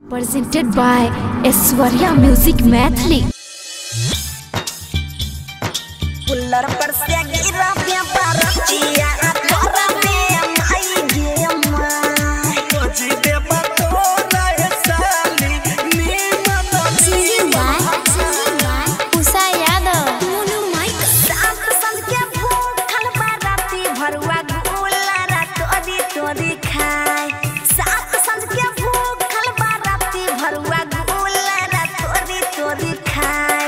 Presented by Aishwarya Music Mathli. Pular persia gira biar cia atara dem ai gema koji de bato na sali ni mana Usa Yadav. Monu mike साथ संग के भूखल बाराती भरुआ गुलारा तोरी तोरी खाए साथ संग के भूखल बाराती भरुआ गुलारा तोरी तोरी खाए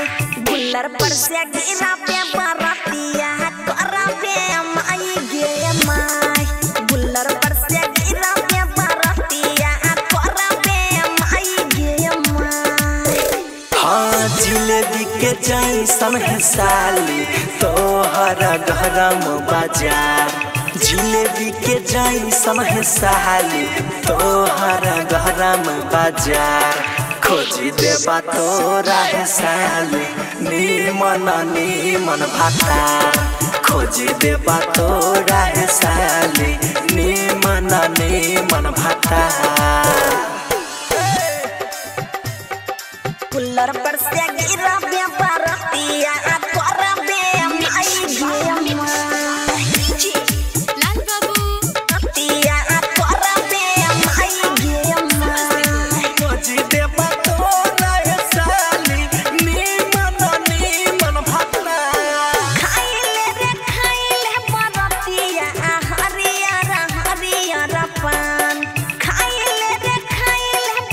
गुलर पर से गिरा पे बारातिया करा पे माई गे माई गुलर पर से गिरा पे बारातिया करा पे माई गे माई हाँ जिलेबी के जैसन है साली तोहरा गरम बाजार जिलेबी के जैसन है साली तोहरा गरम बाजार खोजी देबा तोरा है साली नीमन भातार खोजी देबा तोरा है साली नीमन भातार कुल्लर पर से गिरा बे बारातिया तोरा बे माई गे माई लाल बाबू तिया तोरा बे माई गे माई खोजी देबा तोरा है साली नीमन भातार खाइले बारातिया हरियर पान खाइले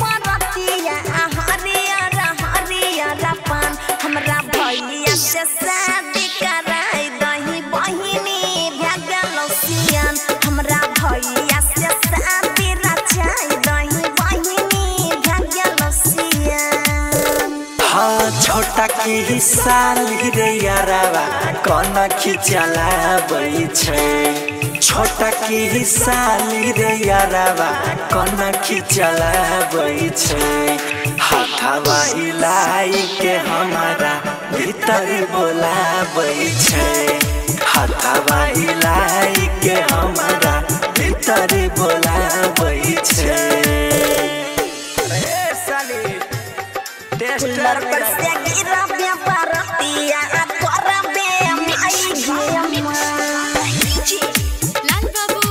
बारातिया हरियर पान हमरा भैया से शादी कराई दही बहिनी भगलो सियान हमरा भैया से शादी रचाई दही बहिनी भगलो सियान हाँ छोटा की साली रे यारावा कौन खिचला बई छै छोटा की साली रे यारावा कौन खिचला बई छै हाथवा हिलाई के हमारा भीतर बोला बई छै हाथवा हिलाई के हमारा भीतर बोला बई छै कुल्लर पर से गिरा बे बारातिया तोरा बे माई गे माई लाल बाबू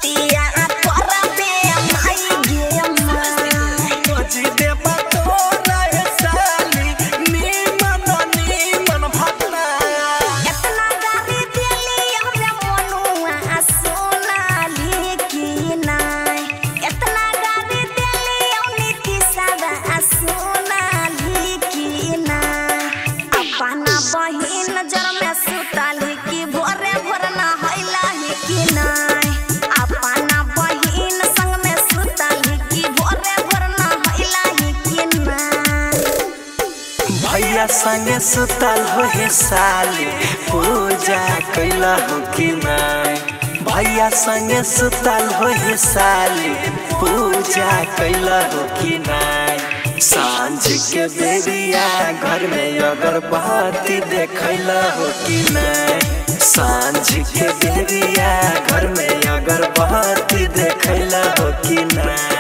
तिया तोरा बे माई गे माई खोजी देबा तोरा है साली नीमन भातार इतना गाड़ी देली हमरे मनुआ सोनाली की नाय इतना गाड़ी देली औनी की सदा सोनाली की नाय अपना बहिन नजर में सुताली की भोरे भोर ना हैला ही की नाय अपना बहिन संग में सुताली की भोरे भोर ना हैला ही की नाय भैया संगे सुतल हो हे साली पूजा कैला हो कि नहीं भैया संगे सुतल हो हे साली पूजा कैला हो कि नहीं सांझ के बेरिया घर में अगरबत्ती देखैला हो कि नहीं सांझ के बेरिया घर में अगरबत्ती देखैला हो कि नहीं।